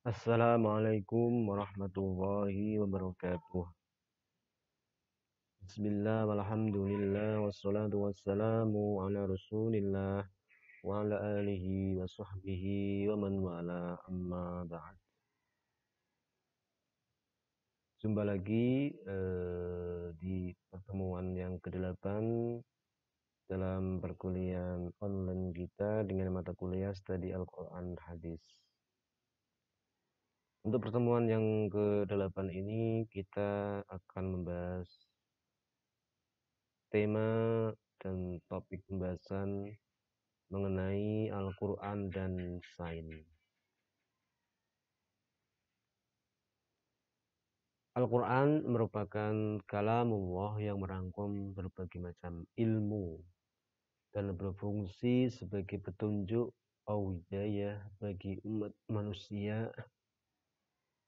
Assalamualaikum warahmatullahi wabarakatuh. Bismillah walhamdulillah wassalatu wassalamu ala rasulillah wa ala alihi wa sahbihi wa man wala amma ba'd. Jumpa lagi di pertemuan yang ke-8 dalam perkuliahan online kita dengan mata kuliah Studi Al-Quran Hadis. Untuk pertemuan yang ke-8 ini kita akan membahas tema dan topik pembahasan mengenai Al-Quran dan sains. Al-Quran merupakan kalamullah yang merangkum berbagai macam ilmu dan berfungsi sebagai petunjuk atau hidayah bagi umat manusia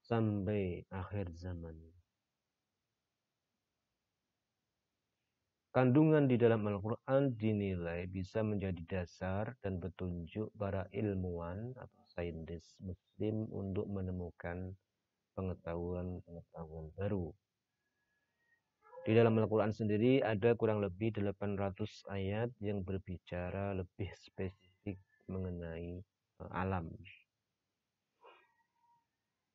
sampai akhir zaman. Kandungan di dalam Al-Quran dinilai bisa menjadi dasar dan petunjuk para ilmuwan atau saintis muslim untuk menemukan pengetahuan-pengetahuan baru. Di dalam Al-Quran sendiri ada kurang lebih 800 ayat yang berbicara lebih spesifik mengenai alam.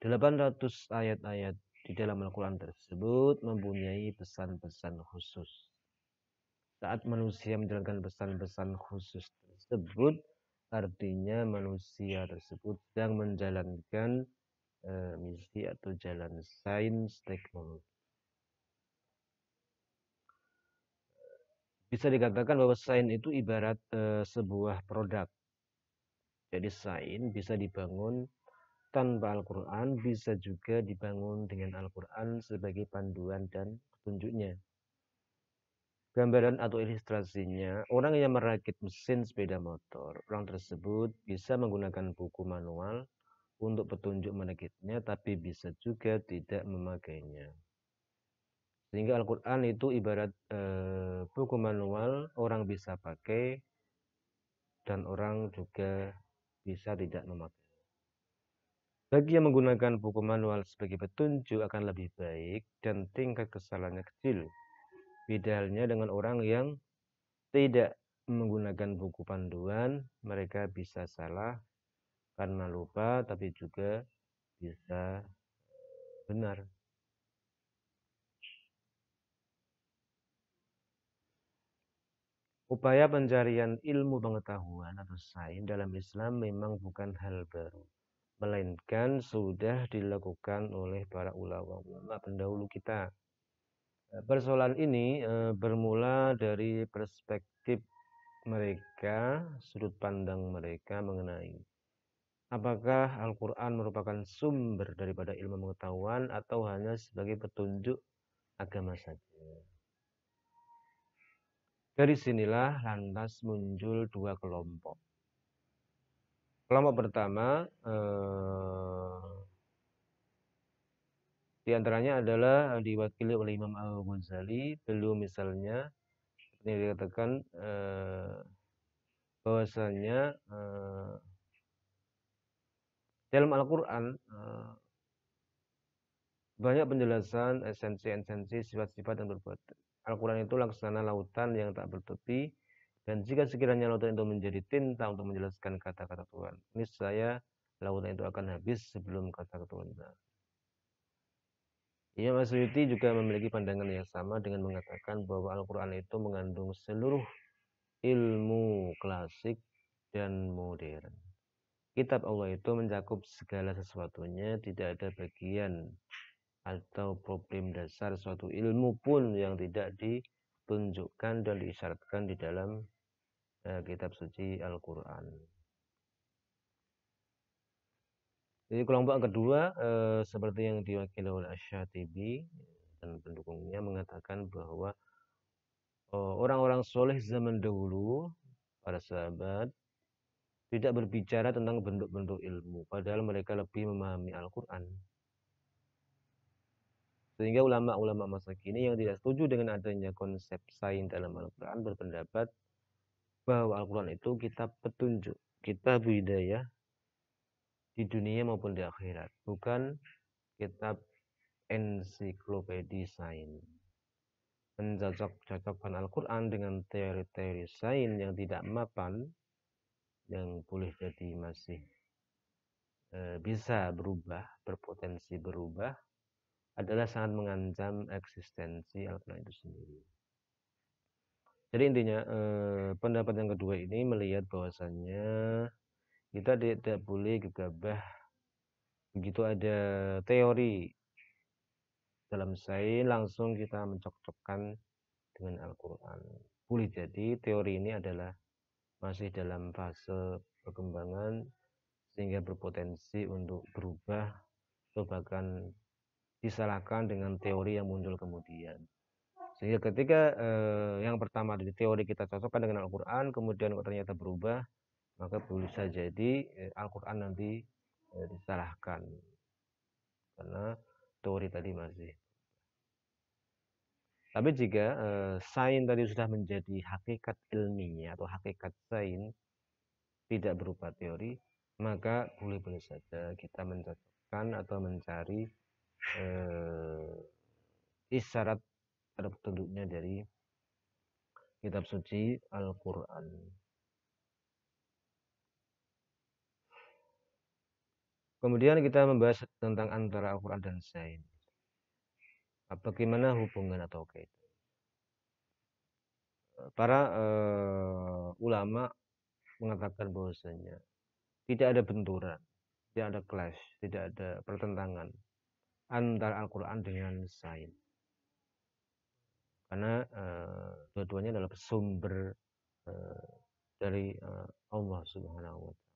800 ayat-ayat di dalam Al-Quran tersebut mempunyai pesan-pesan khusus. Saat manusia menjalankan pesan-pesan khusus tersebut, artinya manusia tersebut sedang menjalankan misi atau jalan sains teknologi. Bisa dikatakan bahwa sains itu ibarat sebuah produk. Jadi sains bisa dibangun tanpa Al-Quran, bisa juga dibangun dengan Al-Quran sebagai panduan dan petunjuknya. Gambaran atau ilustrasinya, orang yang merakit mesin sepeda motor, orang tersebut bisa menggunakan buku manual untuk petunjuk merakitnya, tapi bisa juga tidak memakainya. Sehingga Al-Quran itu ibarat buku manual, orang bisa pakai dan orang juga bisa tidak memakai. Bagi yang menggunakan buku manual sebagai petunjuk akan lebih baik dan tingkat kesalahannya kecil. Beda halnya dengan orang yang tidak menggunakan buku panduan, mereka bisa salah karena lupa, tapi juga bisa benar. Upaya pencarian ilmu pengetahuan atau sains dalam Islam memang bukan hal baru, melainkan sudah dilakukan oleh para ulama pendahulu kita. Persoalan ini bermula dari perspektif mereka, sudut pandang mereka mengenai apakah Al-Quran merupakan sumber daripada ilmu pengetahuan atau hanya sebagai petunjuk agama saja. Dari sinilah lantas muncul dua kelompok. Kelompok pertama di antaranya adalah diwakili oleh Imam Al-Ghazali. Beliau misalnya ini dikatakan bahwasanya dalam Al-Quran banyak penjelasan esensi-esensi sifat-sifat yang berbuatan. Al-Quran itu laksana lautan yang tak bertepi, dan jika sekiranya lautan itu menjadi tinta untuk menjelaskan kata-kata Tuhan, niscaya lautan itu akan habis sebelum kata-kata Tuhan. Imam Asy'uti juga memiliki pandangan yang sama dengan mengatakan bahwa Al-Quran itu mengandung seluruh ilmu klasik dan modern. Kitab Allah itu mencakup segala sesuatunya, tidak ada bagian atau problem dasar suatu ilmu pun yang tidak ditunjukkan dan diisyaratkan di dalam kitab suci Al-Quran. Jadi kelompok kedua seperti yang diwakili oleh Asy-Syatibi dan pendukungnya mengatakan bahwa orang-orang soleh zaman dahulu, para sahabat, tidak berbicara tentang bentuk-bentuk ilmu, padahal mereka lebih memahami Al-Quran. Sehingga ulama-ulama masa kini yang tidak setuju dengan adanya konsep sains dalam Al-Quran berpendapat bahwa Al-Quran itu kitab petunjuk, kitab hidayah, di dunia maupun di akhirat, bukan kitab ensiklopedi sains. Mencocok-cocokkan Al-Quran dengan teori-teori sains yang tidak mapan, yang boleh jadi masih bisa berubah, berpotensi berubah, adalah sangat mengancam eksistensi Al-Quran itu sendiri. Jadi intinya pendapat yang kedua ini melihat bahwasannya kita tidak boleh gegabah begitu ada teori dalam sains langsung kita mencocokkan dengan Al-Quran. Boleh jadi teori ini adalah masih dalam fase perkembangan sehingga berpotensi untuk berubah atau bahkan disalahkan dengan teori yang muncul kemudian. Sehingga ketika yang pertama dari teori kita cocokkan dengan Al-Quran, kemudian ternyata berubah, maka bisa jadi Al-Quran nanti disalahkan karena teori tadi masih. Tapi jika sains tadi sudah menjadi hakikat ilmiah atau hakikat sains tidak berupa teori, maka boleh-boleh saja kita mencocokkan atau mencari isyarat atau petunjuknya dari kitab suci Al-Quran. Kemudian kita membahas tentang antara Al-Quran dan sains. Bagaimana hubungan atau kaitan? Para ulama mengatakan bahwasanya tidak ada benturan, tidak ada clash, tidak ada pertentangan antara Al-Quran dengan sains. Karena dua-duanya adalah sumber dari Allah Subhanahu wa Ta'ala.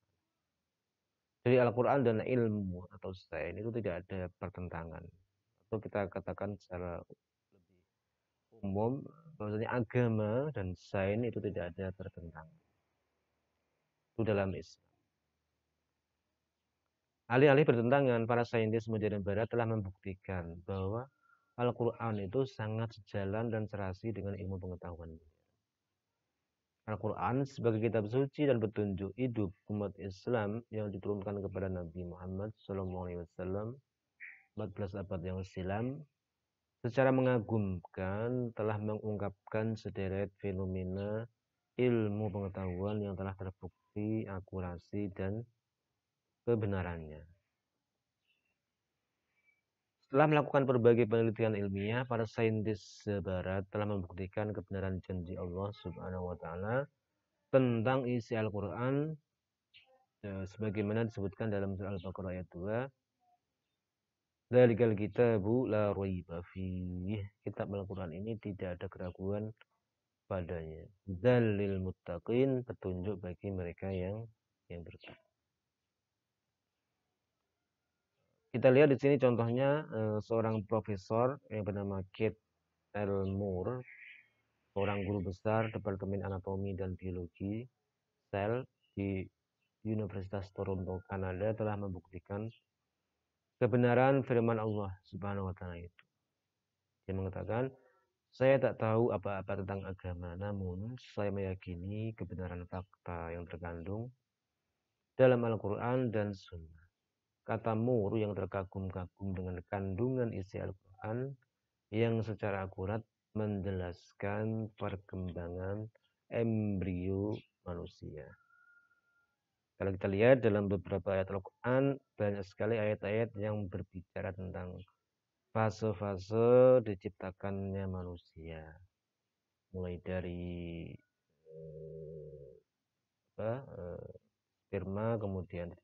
Jadi Al-Quran dan ilmu atau sains itu tidak ada pertentangan. Atau kita katakan secara lebih umum bahwasanya agama dan sains itu tidak ada pertentangan. Itu dalam Islam. Alih-alih bertentangan, para saintis modern barat telah membuktikan bahwa Al-Quran itu sangat sejalan dan serasi dengan ilmu pengetahuan. Al-Quran sebagai kitab suci dan petunjuk hidup umat Islam yang diturunkan kepada Nabi Muhammad SAW 14 abad yang silam secara mengagumkan telah mengungkapkan sederet fenomena ilmu pengetahuan yang telah terbukti akurasi dan kebenarannya. Setelah melakukan berbagai penelitian ilmiah, para saintis barat telah membuktikan kebenaran janji Allah Subhanahu wa Ta'ala tentang isi Al-Quran sebagaimana disebutkan dalam surah Al-Baqarah ayat 2. Dzalikal kitabu la raiba fiih. Kitab Al-Quran ini tidak ada keraguan padanya. Dzalil muttaqin, petunjuk bagi mereka yang bertakwa. Kita lihat di sini contohnya seorang profesor yang bernama Keith L. Moore, seorang guru besar Departemen Anatomi dan Biologi Sel di Universitas Toronto, Kanada, telah membuktikan kebenaran firman Allah Subhanahu wa Ta'ala itu. Dia mengatakan, saya tak tahu apa-apa tentang agama, namun saya meyakini kebenaran fakta yang terkandung dalam Al-Quran dan Sunnah. Kata Moore yang terkagum-kagum dengan kandungan isi Al-Quran yang secara akurat menjelaskan perkembangan embrio manusia. Kalau kita lihat dalam beberapa ayat Al-Quran, banyak sekali ayat-ayat yang berbicara tentang fase-fase diciptakannya manusia. Mulai dari sperma, kemudian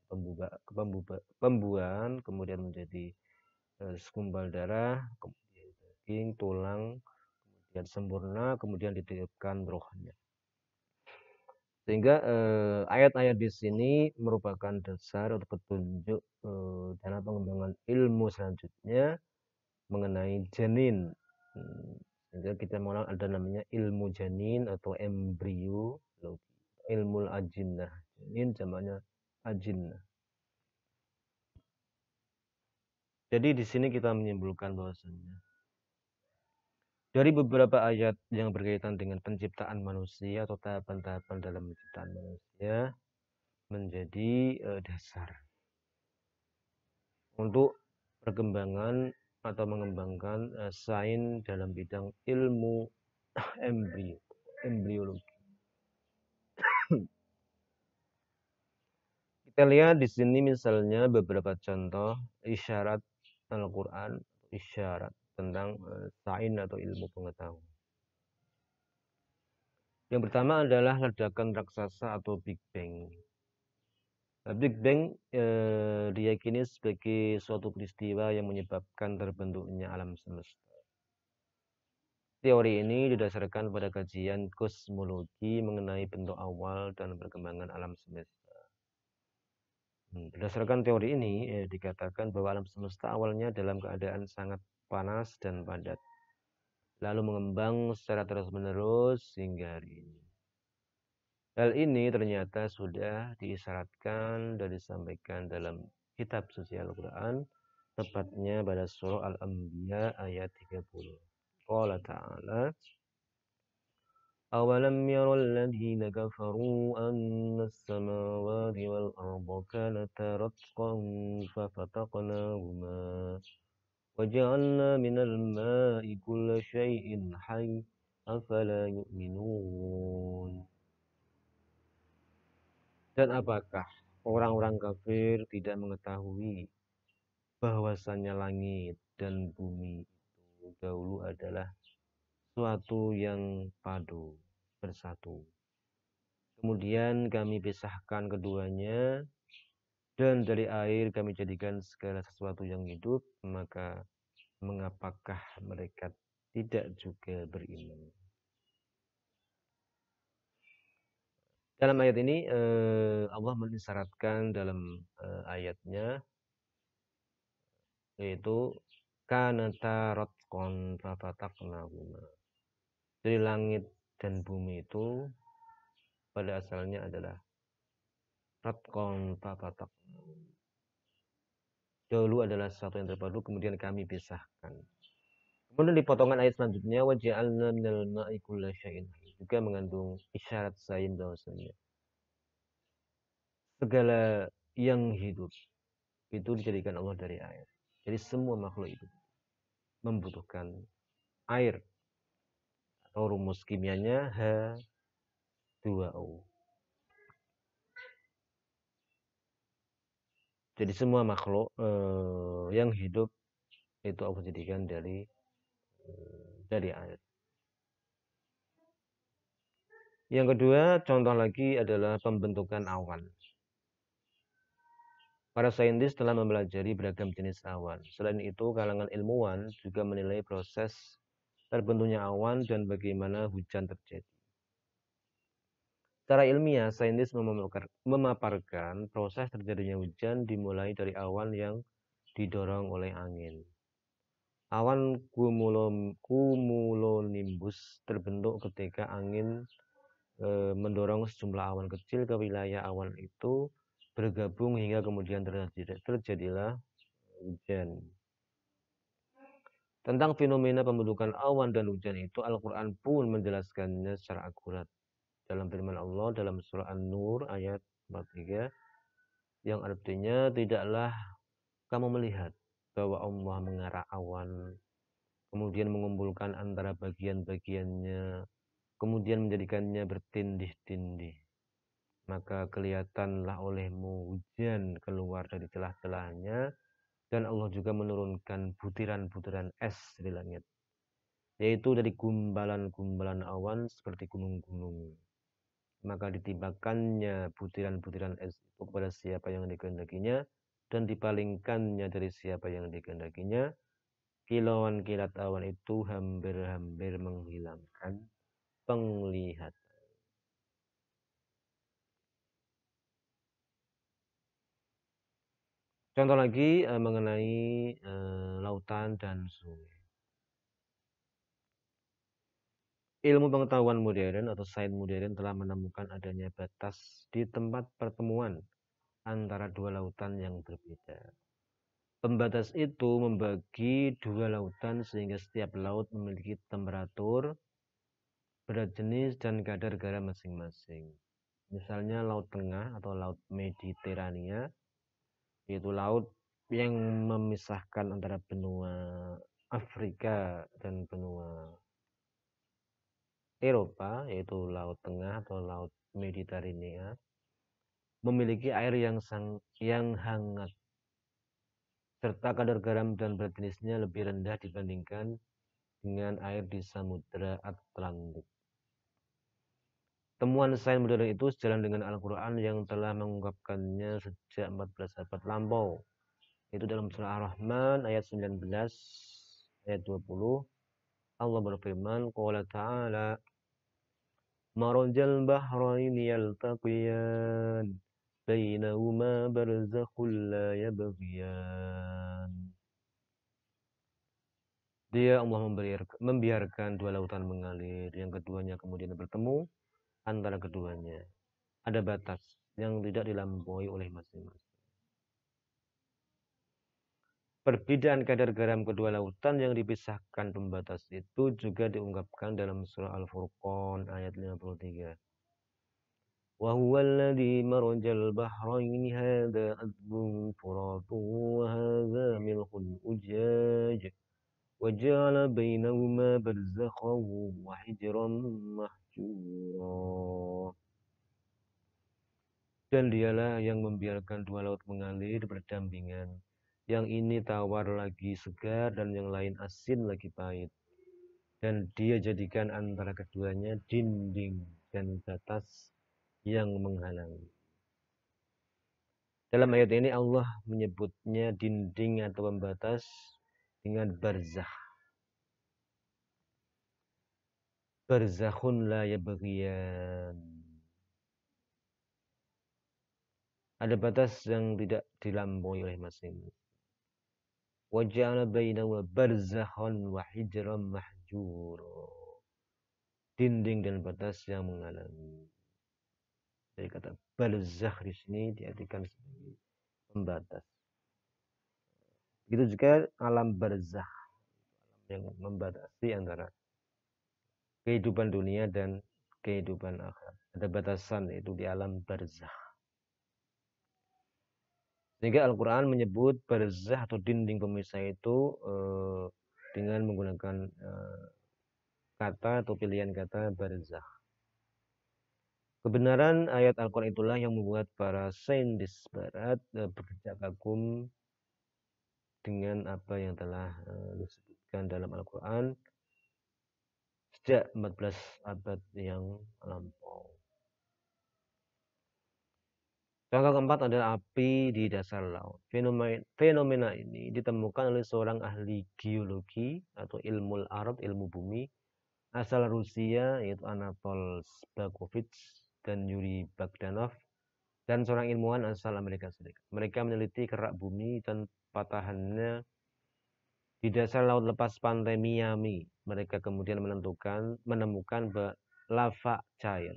pembuahan, kemudian menjadi segumpal darah, kemudian daging, tulang, kemudian sempurna, kemudian ditiupkan rohnya. Sehingga ayat-ayat di sini merupakan dasar atau petunjuk dalam pengembangan ilmu selanjutnya mengenai janin. Sehingga kita mengenal ada namanya ilmu janin atau embrio, ilmu ajinnah. Janin zamannya ajinnah. Jadi di sini kita menyimpulkan bahwasanya dari beberapa ayat yang berkaitan dengan penciptaan manusia atau tahapan-tahapan dalam penciptaan manusia menjadi dasar untuk perkembangan atau mengembangkan sains dalam bidang ilmu embriologi. Kita lihat di sini misalnya beberapa contoh isyarat Al-Quran, isyarat tentang sains atau ilmu pengetahuan. Yang pertama adalah ledakan raksasa atau Big Bang. Big Bang diyakini sebagai suatu peristiwa yang menyebabkan terbentuknya alam semesta. Teori ini didasarkan pada kajian kosmologi mengenai bentuk awal dan perkembangan alam semesta. Berdasarkan teori ini, dikatakan bahwa alam semesta awalnya dalam keadaan sangat panas dan padat, lalu mengembang secara terus-menerus hingga hari ini. Hal ini ternyata sudah diisyaratkan dan disampaikan dalam kitab suci Al-Quran, tepatnya pada surah Al-Anbiya ayat 30. Qala ta'ala, أَوَلَمْ يَرَ الَّذِينَ كَفَرُوا أَنَّ السَّمَاوَاتِ وَالْأَرْضَ كَانَتَا رَتْقًا فَفَتَقْنَاهُمَا وَجَعَلْنَا مِنَ الْمَاءِ كُلَّ شَيْءٍ حَيٍّ أَفَلَا يُؤْمِنُونَ. Dan apakah orang-orang kafir tidak mengetahui bahwasannya langit dan bumi itu dahulu adalah suatu yang padu, bersatu. Kemudian kami pisahkan keduanya, dan dari air kami jadikan segala sesuatu yang hidup, maka mengapakah mereka tidak juga beriman? Dalam ayat ini Allah mengisyaratkan dalam ayatnya, yaitu kanata ratqan fafataqnahuma. Jadi langit dan bumi itu pada asalnya adalah ratqan fafataqnahuma. Dahulu adalah sesuatu yang terpadu, kemudian kami pisahkan. Kemudian di potongan ayat selanjutnya, waja'alna minal ma'i kulla syai'in, juga mengandung isyarat sains bahwasanya segala yang hidup itu dijadikan Allah dari air. Jadi semua makhluk itu membutuhkan air, atau rumus kimianya H2O. Jadi semua makhluk yang hidup itu Allah jadikan dari air. Yang kedua, contoh lagi adalah pembentukan awan. Para saintis telah mempelajari beragam jenis awan. Selain itu, kalangan ilmuwan juga menilai proses terbentuknya awan dan bagaimana hujan terjadi. Secara ilmiah, saintis memaparkan proses terjadinya hujan dimulai dari awan yang didorong oleh angin. Awan cumulonimbus terbentuk ketika angin mendorong sejumlah awan kecil ke wilayah awan itu bergabung hingga kemudian terjadilah hujan. Tentang fenomena pembentukan awan dan hujan itu, Al-Quran pun menjelaskannya secara akurat. Dalam firman Allah dalam surah An-Nur ayat 43, yang artinya, tidaklah kamu melihat bahwa Allah mengarah awan, kemudian mengumpulkan antara bagian-bagiannya, kemudian menjadikannya bertindih-tindih. Maka kelihatanlah olehmu hujan keluar dari celah-celahnya, dan Allah juga menurunkan butiran-butiran es di langit, yaitu dari gumbalan-gumbalan awan seperti gunung-gunung. Maka ditimpakannya butiran-butiran es itu kepada siapa yang dikehendakinya, dan dipalingkannya dari siapa yang dikehendakinya. Kilauan kilat awan itu hampir-hampir menghilangkan penglihatan. Contoh lagi mengenai lautan dan sungai. Ilmu pengetahuan modern atau sains modern telah menemukan adanya batas di tempat pertemuan antara dua lautan yang berbeda. Pembatas itu membagi dua lautan sehingga setiap laut memiliki temperatur, berat jenis, dan kadar garam masing-masing. Misalnya Laut Tengah atau Laut Mediterania, yaitu laut yang memisahkan antara benua Afrika dan benua Eropa, yaitu Laut Tengah atau Laut Mediterania, memiliki air yang hangat, serta kadar garam dan berat jenisnya lebih rendah dibandingkan dengan air di Samudra Atlantik. Temuan sains modern itu sejalan dengan Al-Quran yang telah mengungkapkannya sejak 14 abad lampau. Itu dalam surah Ar-Rahman ayat 19 ayat 20 Allah berfirman, qala ta'ala marajal bahraini yaltaqiyan bainahuma barzakhul la yabghiyan. Dia Allah membiarkan dua lautan mengalir, yang keduanya kemudian bertemu antara keduanya. Ada batas yang tidak dilampaui oleh masing-masing. Perbedaan kadar garam kedua lautan yang dipisahkan pembatas itu juga diungkapkan dalam surah Al-Furqan ayat 53. Wa huwa alladhi marajal bahraini hadza azbun furatun wa hadza milhun ujaj wa ja'ala bainahuma barzakhan wa hijran mahjura. Dan dialah yang membiarkan dua laut mengalir berdampingan. Yang ini tawar lagi segar dan yang lain asin lagi pahit. Dan dia jadikan antara keduanya dinding dan batas yang menghalangi. Dalam ayat ini Allah menyebutnya dinding atau pembatas dengan barzakh. Barzakhun la yabghiyan. Ada batas yang tidak dilampaui oleh masing-masing. Wa ja'ala bainahuma barzakhan wa hijran mahjura. Dinding dan batas yang menghalangi. Dari kata barzakh di sini diartikan sebagai pembatas. Begitu juga alam barzakh yang membatasi antara kehidupan dunia dan kehidupan akhirat. Ada batasan itu di alam barzakh. Sehingga Al-Quran menyebut barzakh atau dinding pemisah itu dengan menggunakan kata atau pilihan kata barzakh. Kebenaran ayat Al-Quran itulah yang membuat para saintis barat bekerja kagum dengan apa yang telah disebutkan dalam Al-Quran sejak 14 abad yang lampau. Contoh keempat adalah api di dasar laut. Fenomena ini ditemukan oleh seorang ahli geologi atau ilmu ard, ilmu bumi, asal Rusia, yaitu Anatol Bakovits dan Yuri Bogdanov, dan seorang ilmuwan asal Amerika Serikat. Mereka meneliti kerak bumi dan patahannya di dasar laut lepas pantai Miami. Mereka kemudian menemukan lava cair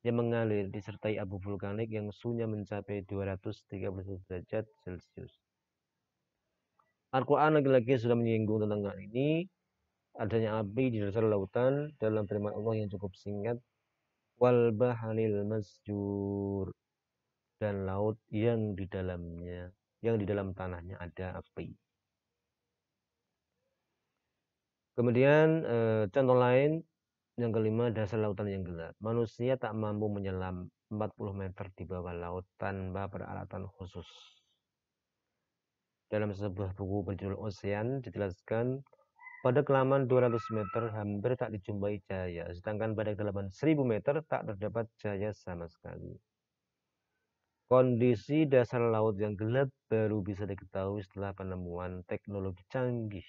yang mengalir disertai abu vulkanik yang suhunya mencapai 230 derajat Celcius. Al-Quran lagi-lagi sudah menyinggung tentang hal ini, adanya api di dasar lautan dalam firman Allah yang cukup singkat, wal bahril masjur, dan laut yang di dalamnya, yang di dalam tanahnya ada api. Kemudian contoh lain yang kelima, dasar lautan yang gelap. Manusia tak mampu menyelam 40 meter di bawah laut tanpa peralatan khusus. Dalam sebuah buku berjudul Ocean dijelaskan pada kedalaman 200 meter hampir tak dijumpai cahaya, sedangkan pada kedalaman 1000 meter tak terdapat cahaya sama sekali. Kondisi dasar laut yang gelap baru bisa diketahui setelah penemuan teknologi canggih.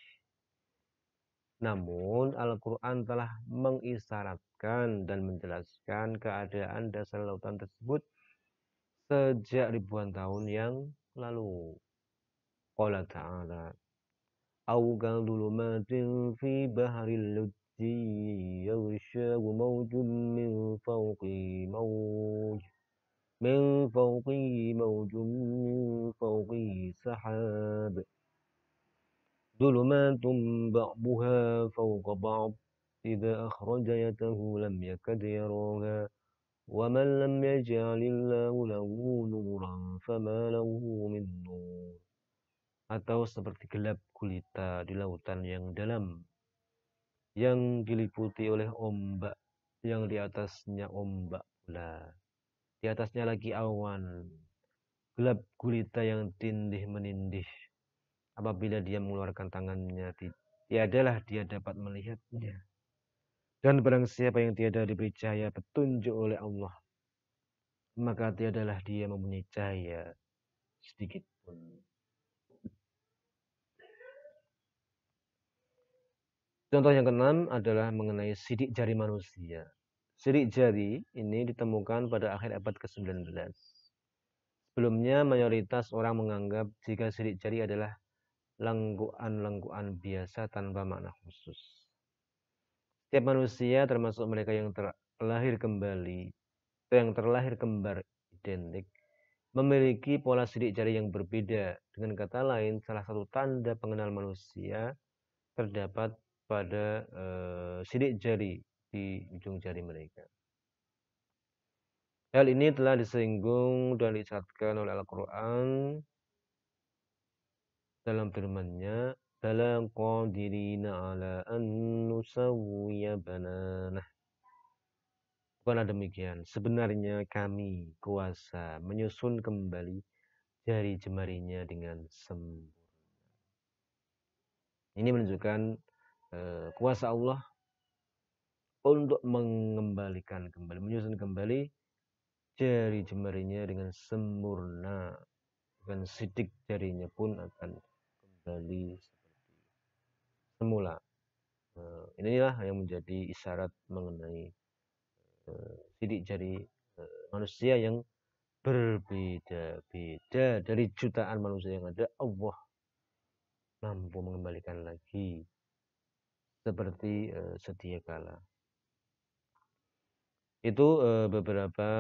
Namun Al-Quran telah mengisyaratkan dan menjelaskan keadaan dasar lautan tersebut sejak ribuan tahun yang lalu. Qala ta'ala Au kadhulumatin fi bahril lujji yaghshahu mawjun min fawqihi mawjun min fawqihi sahab ظلمات بعضها فوق بعض إذا أخرج يده لم يكد يراها ومن لم يجعل الله له نورا فما له من نور atau seperti gelap gulita di lautan yang dalam, yang diliputi oleh ombak, yang di atasnya ombak pula, di atasnya lagi awan, gelap gulita yang tindih menindih. Apabila dia mengeluarkan tangannya, tiadalah dia dapat melihatnya. Dan barang siapa yang tiada diberi cahaya petunjuk oleh Allah, maka tiadalah dia mempunyai cahaya sedikit pun. Contoh yang keenam adalah mengenai sidik jari manusia. Sidik jari ini ditemukan pada akhir abad ke-19. Sebelumnya mayoritas orang menganggap jika sidik jari adalah lengkuan-lengkuan biasa tanpa makna khusus. Setiap manusia termasuk mereka yang terlahir kembali, yang terlahir kembar identik, memiliki pola sidik jari yang berbeda. Dengan kata lain, salah satu tanda pengenal manusia terdapat pada sidik jari di ujung jari mereka. Hal ini telah disinggung dan diisyaratkan oleh Al-Quran dalam firman-Nya, "Bala qadirina ala an nusawwiya bananah." Bukanlah demikian, sebenarnya kami kuasa menyusun kembali jari jemarinya dengan sempurna. Ini menunjukkan kuasa Allah untuk mengembalikan kembali, menyusun kembali jari jemarinya dengan sempurna, dengan sidik jarinya pun akan kembali seperti semula. Inilah yang menjadi isyarat mengenai sidik jari manusia yang berbeda-beda dari jutaan manusia yang ada. Allah mampu mengembalikan lagi seperti sedia kala. Itu beberapa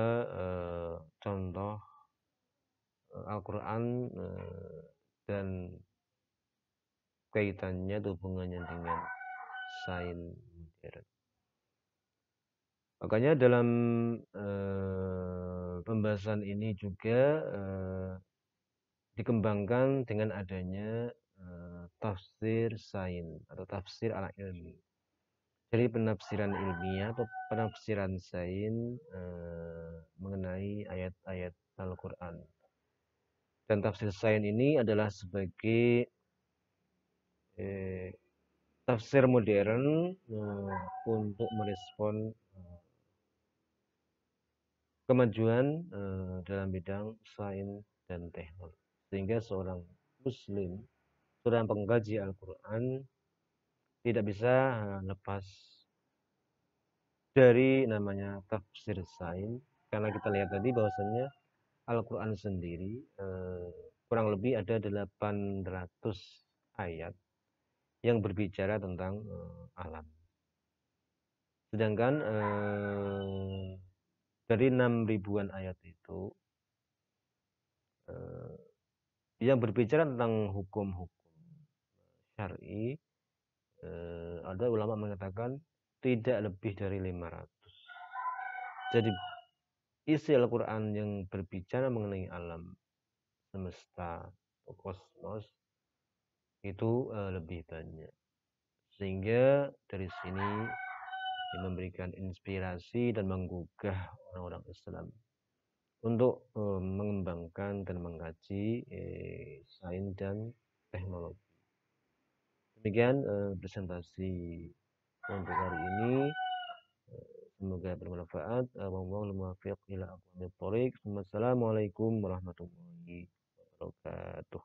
contoh Al-Quran dan kaitannya atau hubungannya dengan sains modern. Makanya dalam pembahasan ini juga dikembangkan dengan adanya tafsir sains atau tafsir ala ilmi. Jadi penafsiran ilmiah atau penafsiran sains mengenai ayat-ayat Al-Quran. Dan tafsir sains ini adalah sebagai tafsir modern untuk merespon kemajuan dalam bidang sains dan teknologi. Sehingga seorang muslim, seorang pengkaji Al-Quran tidak bisa lepas dari namanya tafsir sains. Karena kita lihat tadi bahwasanya Al-Quran sendiri kurang lebih ada 800 ayat yang berbicara tentang alam. Sedangkan dari 6.000-an ayat itu yang berbicara tentang hukum-hukum syar'i, ada ulama mengatakan tidak lebih dari 500. Jadi isi Al-Quran yang berbicara mengenai alam semesta atau kosmos itu lebih banyak. Sehingga dari sini memberikan inspirasi dan menggugah orang-orang Islam untuk mengembangkan dan mengkaji sains dan teknologi. Demikian presentasi untuk hari ini. Semoga bermanfaat. Wallahul muwaffiq ila aqwamit thoriq. Wassalamualaikum warahmatullahi wabarakatuh.